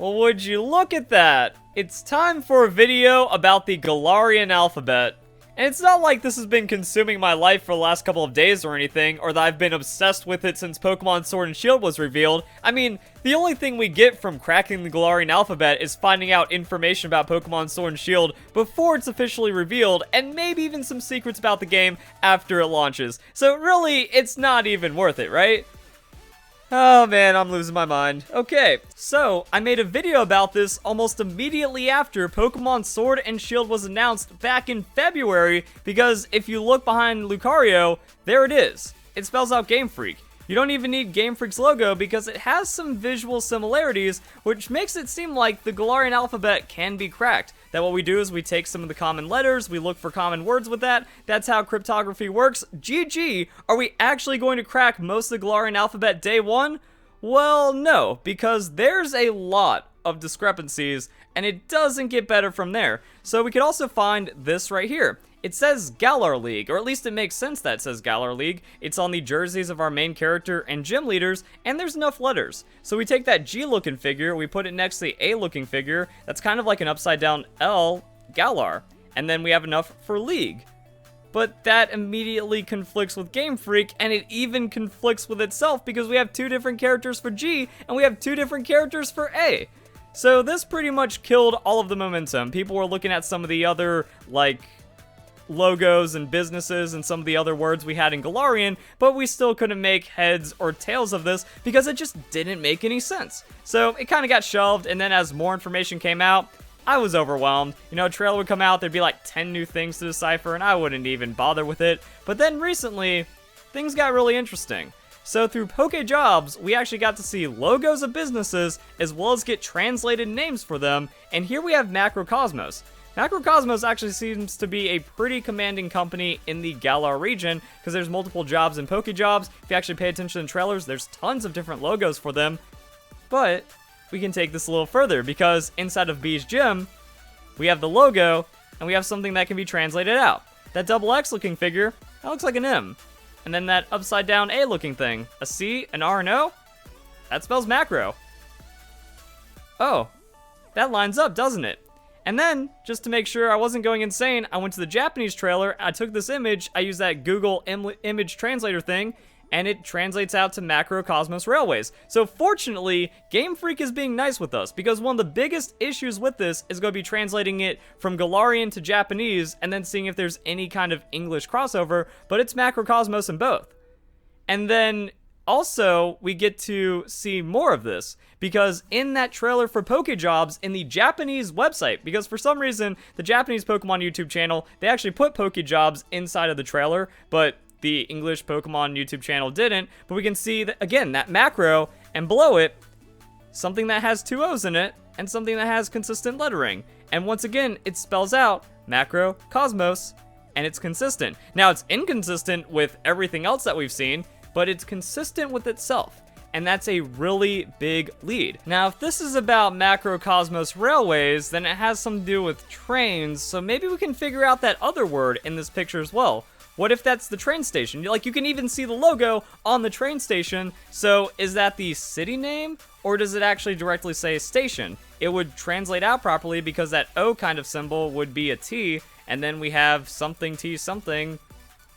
Well, would you look at that? It's time for a video about the Galarian Alphabet. And it's not like this has been consuming my life for the last couple of days or anything, or that I've been obsessed with it since Pokemon Sword and Shield was revealed. I mean, the only thing we get from cracking the Galarian Alphabet is finding out information about Pokemon Sword and Shield before it's officially revealed, and maybe even some secrets about the game after it launches. So really, it's not even worth it, right? Oh man, I'm losing my mind. Okay, so I made a video about this almost immediately after Pokemon Sword and Shield was announced back in February, because if you look behind Lucario, there it is. It spells out Game Freak. You don't even need Game Freak's logo because it has some visual similarities, which makes it seem like the Galarian Alphabet can be cracked. That what we do is we take some of the common letters, we look for common words with that. That's how cryptography works. GG, are we actually going to crack most of the Galarian Alphabet day one? Well, no, because there's a lot of discrepancies, and it doesn't get better from there. So we could also find this right here. It says Galar League, or at least it makes sense that it says Galar League. It's on the jerseys of our main character and gym leaders, and there's enough letters. So we take that G-looking figure, we put it next to the A-looking figure, that's kind of like an upside-down L, Galar, and then we have enough for League. But that immediately conflicts with Game Freak, and it even conflicts with itself because we have two different characters for G, and we have two different characters for A. So this pretty much killed all of the momentum. People were looking at some of the other, like, logos and businesses and some of the other words we had in Galarian, but we still couldn't make heads or tails of this because it just didn't make any sense. So it kind of got shelved, and then as more information came out, I was overwhelmed. You know, a trailer would come out, there'd be like 10 new things to decipher, and I wouldn't even bother with it. But then recently, things got really interesting. So through PokeJobs, we actually got to see logos of businesses as well as get translated names for them, and here we have Macrocosmos. Macrocosmos actually seems to be a pretty commanding company in the Galar region because there's multiple jobs in PokeJobs. If you actually pay attention to the trailers, there's tons of different logos for them. But we can take this a little further because inside of B's gym, we have the logo and we have something that can be translated out. That double X looking figure, that looks like an M. And then that upside down A looking thing, a C, an R, and O, that spells macro. Oh, that lines up, doesn't it? And then, just to make sure I wasn't going insane, I went to the Japanese trailer, I took this image, I used that Google image translator thing, and it translates out to Macrocosmos Railways. So fortunately, Game Freak is being nice with us, because one of the biggest issues with this is going to be translating it from Galarian to Japanese, and then seeing if there's any kind of English crossover, but it's Macrocosmos in both. And then also, we get to see more of this, because in that trailer for PokeJobs in the Japanese website, because for some reason, the Japanese Pokemon YouTube channel, they actually put PokeJobs inside of the trailer, but the English Pokemon YouTube channel didn't, but we can see, that, again, that macro, and below it, something that has two O's in it, and something that has consistent lettering. And once again, it spells out Macrocosmos, and it's consistent. Now, it's inconsistent with everything else that we've seen, but it's consistent with itself, and that's a really big lead. Now, if this is about Macrocosmos Railways, then it has something to do with trains, so maybe we can figure out that other word in this picture as well. What if that's the train station? Like, you can even see the logo on the train station, so is that the city name, or does it actually directly say station? It would translate out properly because that O kind of symbol would be a T, and then we have something T something,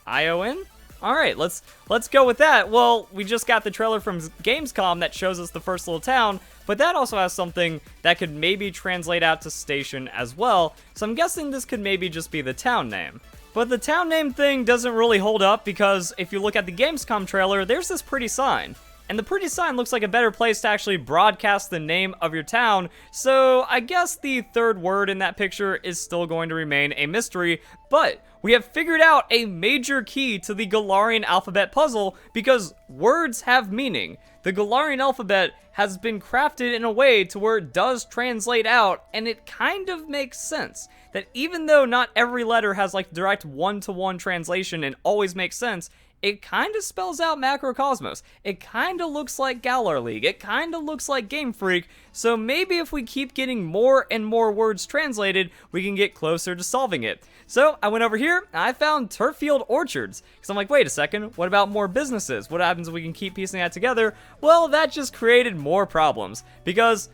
ION? Alright, let's go with that. Well, we just got the trailer from Gamescom that shows us the first little town, but that also has something that could maybe translate out to station as well, so I'm guessing this could maybe just be the town name. But the town name thing doesn't really hold up because if you look at the Gamescom trailer, there's this pretty sign. And the pretty sign looks like a better place to actually broadcast the name of your town, so I guess the third word in that picture is still going to remain a mystery, but we have figured out a major key to the Galarian Alphabet puzzle because words have meaning. The Galarian Alphabet has been crafted in a way to where it does translate out, and it kind of makes sense. That even though not every letter has like direct one-to-one translation and always makes sense, it kind of spells out Macrocosmos. It kind of looks like Galar League. It kind of looks like Game Freak. So maybe if we keep getting more and more words translated, we can get closer to solving it. So I went over here and I found Turffield Orchards. Because I'm like, wait a second, what about more businesses? What happens if we can keep piecing that together? Well, that just created more problems. Because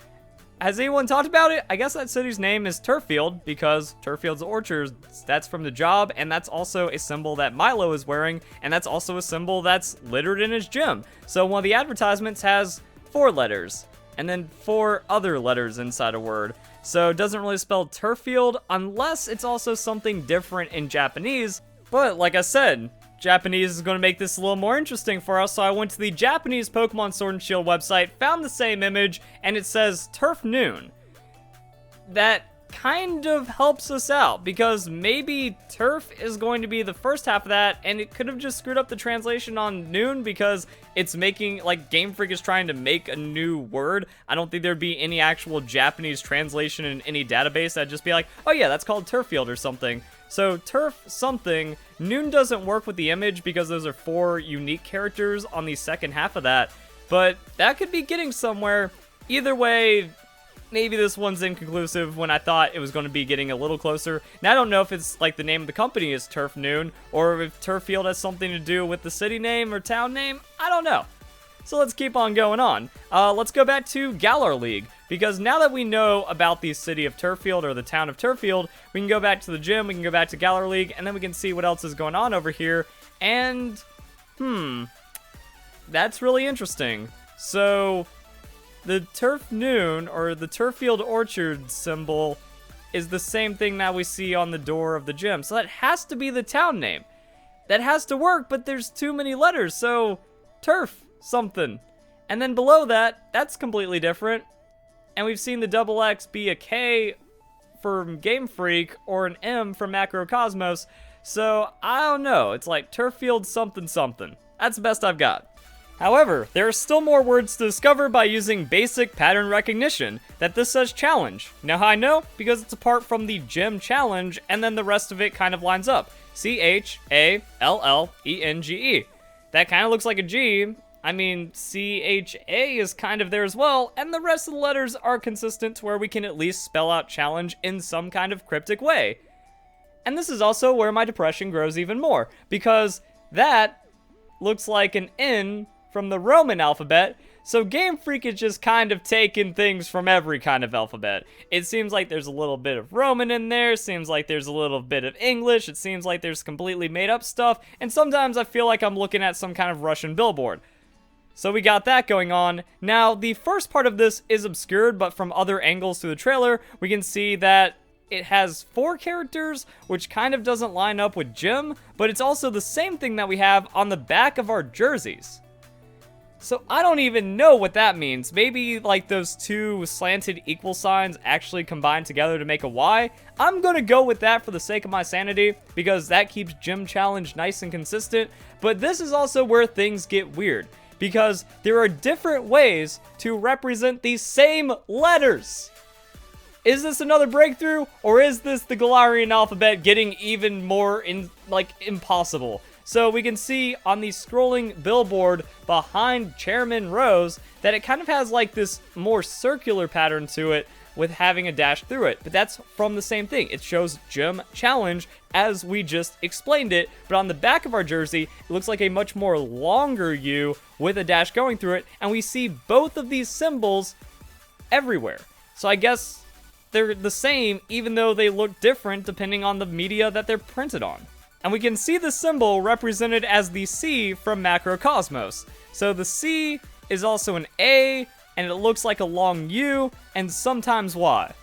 has anyone talked about it? I guess that city's name is Turffield because Turffield's Orchards, that's from the job, and that's also a symbol that Milo is wearing, and that's also a symbol that's littered in his gym. So one of the advertisements has 4 letters, and then 4 other letters inside a word. So it doesn't really spell Turffield unless it's also something different in Japanese. But like I said, Japanese is going to make this a little more interesting for us, so I went to the Japanese Pokemon Sword and Shield website, found the same image, and it says Turf Noon. That kind of helps us out, because maybe turf is going to be the first half of that, and it could have just screwed up the translation on noon because it's making, like, Game Freak is trying to make a new word. I don't think there'd be any actual Japanese translation in any database that'd just be like, oh yeah, that's called Turffield or something. So turf something. Noon doesn't work with the image because those are 4 unique characters on the second half of that, but that could be getting somewhere. Either way, maybe this one's inconclusive when I thought it was going to be getting a little closer. Now I don't know if it's like the name of the company is Turf Noon, or if Turffield has something to do with the city name or town name. I don't know. So let's keep on going on. Let's go back to Galar League, because now that we know about the city of Turffield, or the town of Turffield, we can go back to the gym, we can go back to Galar League, and then we can see what else is going on over here. And, that's really interesting. So, the Turf Noon, or the Turffield Orchard symbol, is the same thing that we see on the door of the gym. So that has to be the town name. That has to work, but there's too many letters, so Turf something. And then below that, that's completely different. And we've seen the double X be a K from Game Freak, or an M from Macrocosmos. So, I don't know. It's like Turffield something something. That's the best I've got. However, there are still more words to discover by using basic pattern recognition that this says challenge. You know how I know? Because it's apart from the gym challenge, and then the rest of it kind of lines up. C-H-A-L-L-E-N-G-E. That kind of looks like a G. I mean, C-H-A is kind of there as well, and the rest of the letters are consistent to where we can at least spell out challenge in some kind of cryptic way. And this is also where my depression grows even more, because that looks like an N from the Roman alphabet, so Game Freak is just kind of taking things from every kind of alphabet. It seems like there's a little bit of Roman in there, seems like there's a little bit of English, it seems like there's completely made up stuff, and sometimes I feel like I'm looking at some kind of Russian billboard. So we got that going on. Now, the first part of this is obscured, but from other angles through the trailer, we can see that it has 4 characters, which kind of doesn't line up with Jim, but it's also the same thing that we have on the back of our jerseys. So I don't even know what that means. Maybe like those 2 slanted equal signs actually combine together to make a Y. I'm gonna go with that for the sake of my sanity, because that keeps Gym Challenge nice and consistent, but this is also where things get weird, because there are different ways to represent these same letters. Is this another breakthrough, or is this the Galarian alphabet getting even more impossible? So we can see on the scrolling billboard behind Chairman Rose that it kind of has like this more circular pattern to it with having a dash through it. But that's from the same thing. It shows Gym Challenge as we just explained it, but on the back of our jersey, it looks like a much more longer U with a dash going through it, and we see both of these symbols everywhere. So I guess they're the same, even though they look different depending on the media that they're printed on. And we can see the symbol represented as the C from Macrocosmos. So the C is also an A, and it looks like a long U, and sometimes Y.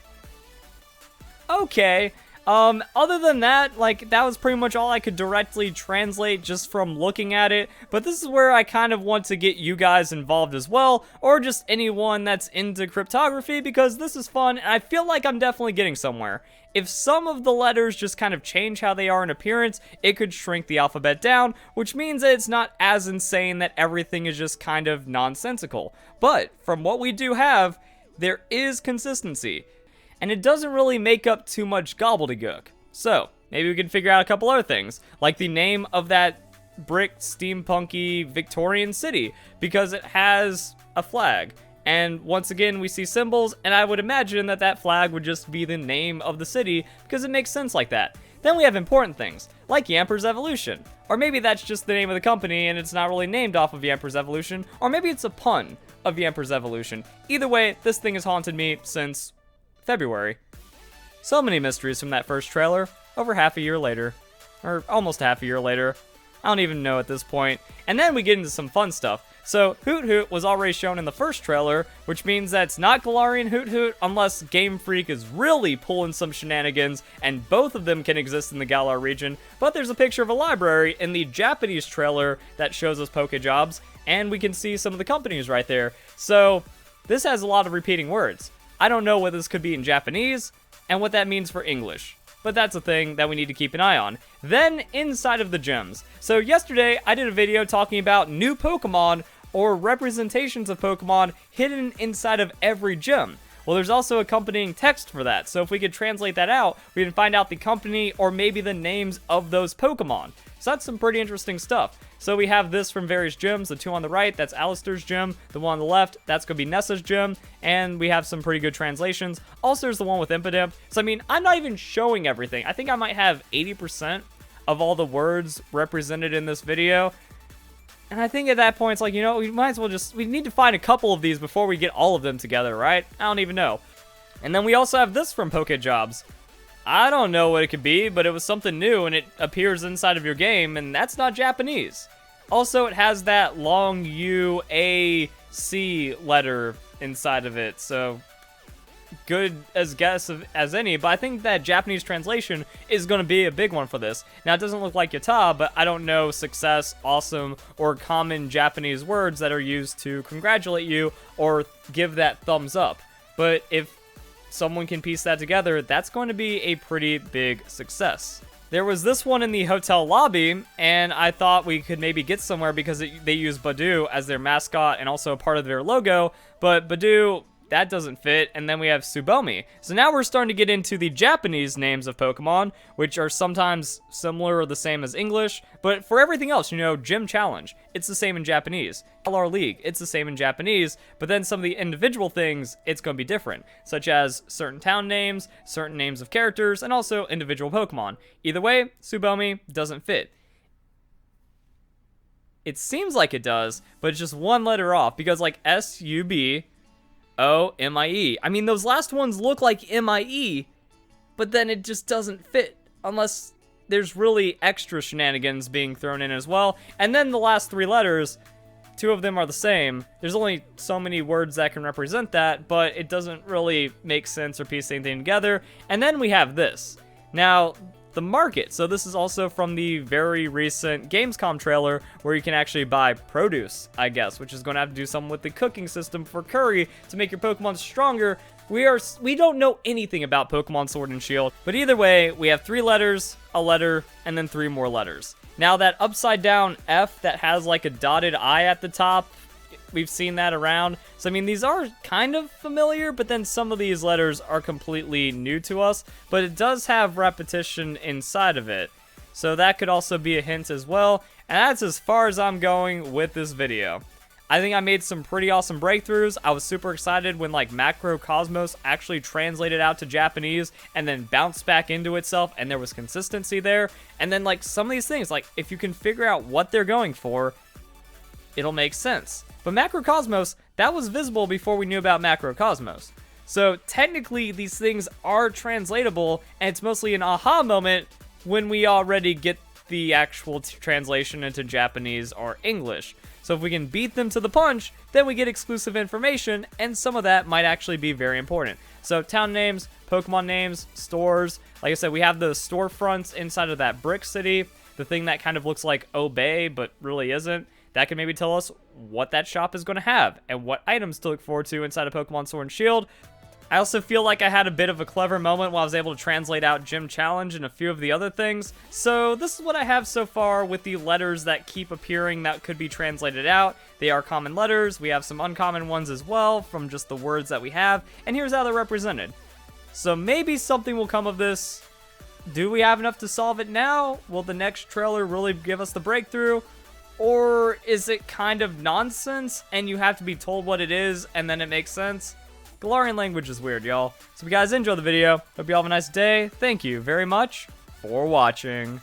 Okay, other than that, like, that was pretty much all I could directly translate just from looking at it, but this is where I kind of want to get you guys involved as well, or just anyone that's into cryptography, because this is fun, and I feel like I'm definitely getting somewhere. If some of the letters just kind of change how they are in appearance, it could shrink the alphabet down, which means that it's not as insane that everything is just kind of nonsensical. But from what we do have, there is consistency, and it doesn't really make up too much gobbledygook. So, maybe we can figure out a couple other things, like the name of that brick steampunky Victorian city, because it has a flag. And once again, we see symbols, and I would imagine that that flag would just be the name of the city, because it makes sense like that. Then we have important things, like Yamper's Evolution. Or maybe that's just the name of the company, and it's not really named off of Yamper's Evolution. Or maybe it's a pun. of the Emperor's Evolution. Either way, this thing has haunted me since February. So many mysteries from that first trailer, over half a year later. Or almost half a year later. I don't even know at this point. And then we get into some fun stuff. So, Hoot Hoot was already shown in the first trailer, which means that it's not Galarian Hoot Hoot unless Game Freak is really pulling some shenanigans, and both of them can exist in the Galar region. But there's a picture of a library in the Japanese trailer that shows us Pokejobs, and we can see some of the companies right there. So, this has a lot of repeating words. I don't know what this could be in Japanese, and what that means for English. But that's a thing that we need to keep an eye on. Then, inside of the gyms. So yesterday, I did a video talking about new Pokemon, or representations of Pokemon, hidden inside of every gym. Well, there's also accompanying text for that, so if we could translate that out, we can find out the company, or maybe the names of those Pokemon. So that's some pretty interesting stuff. So we have this from various gyms. The two on the right, that's Alistair's gym. The one on the left, that's going to be Nessa's gym. And we have some pretty good translations. Also, there's the one with Impidimp. So, I mean, I'm not even showing everything. I think I might have 80% of all the words represented in this video. And I think at that point, it's like, you know, we might as well we need to find a couple of these before we get all of them together, right? I don't even know. And then we also have this from Pokejobs. I don't know what it could be, but it was something new, and it appears inside of your game, and that's not Japanese. Also, it has that long U-A-C letter inside of it, so good as guess as any, but I think that Japanese translation is going to be a big one for this. Now, it doesn't look like Yatta, but I don't know success, awesome, or common Japanese words that are used to congratulate you or give that thumbs up. But if someone can piece that together, that's going to be a pretty big success. There was this one in the hotel lobby, and I thought we could maybe get somewhere because they use Badoo as their mascot and also a part of their logo, but Badoo, that doesn't fit, and then we have Tsubomi. So now we're starting to get into the Japanese names of Pokemon, which are sometimes similar or the same as English, but for everything else, you know, Gym Challenge, it's the same in Japanese. Galar League, it's the same in Japanese, but then some of the individual things, it's going to be different, such as certain town names, certain names of characters, and also individual Pokemon. Either way, Tsubomi doesn't fit. It seems like it does, but it's just one letter off, because like S-U-B, O-M-I-E. I mean, those last ones look like M-I-E, but then it just doesn't fit unless there's really extra shenanigans being thrown in as well. And then the last three letters, two of them are the same. There's only so many words that can represent that, but it doesn't really make sense or piece anything together. And then we have this. Now, the market. So this is also from the very recent Gamescom trailer where you can actually buy produce, I guess, which is going to have to do something with the cooking system for curry to make your Pokemon stronger. We don't know anything about Pokemon Sword and Shield, but either way, we have 3 letters, a letter, and then 3 more letters. Now that upside down F that has like a dotted I at the top, we've seen that around. So, I mean, these are kind of familiar, but then some of these letters are completely new to us, but it does have repetition inside of it. So that could also be a hint as well, and that's as far as I'm going with this video. I think I made some pretty awesome breakthroughs. I was super excited when like Macrocosmos actually translated out to Japanese and then bounced back into itself and there was consistency there. And then like some of these things, like if you can figure out what they're going for, it'll make sense. But Macrocosmos, that was visible before we knew about Macrocosmos. So technically these things are translatable, and it's mostly an aha moment when we already get the actual translation into Japanese or English. So if we can beat them to the punch, then we get exclusive information, and some of that might actually be very important. So town names, Pokemon names, stores. Like I said, we have the storefronts inside of that brick city, the thing that kind of looks like Obey, but really isn't. That can maybe tell us what that shop is going to have and what items to look forward to inside of Pokemon Sword and Shield. I also feel like I had a bit of a clever moment while I was able to translate out Gym Challenge and a few of the other things. So this is what I have so far with the letters that keep appearing that could be translated out. They are common letters. We have some uncommon ones as well from just the words that we have. And here's how they're represented. So maybe something will come of this. Do we have enough to solve it now? Will the next trailer really give us the breakthrough? Or is it kind of nonsense and you have to be told what it is and then it makes sense? Galarian language is weird, y'all. So if you guys enjoyed the video, hope you all have a nice day. Thank you very much for watching.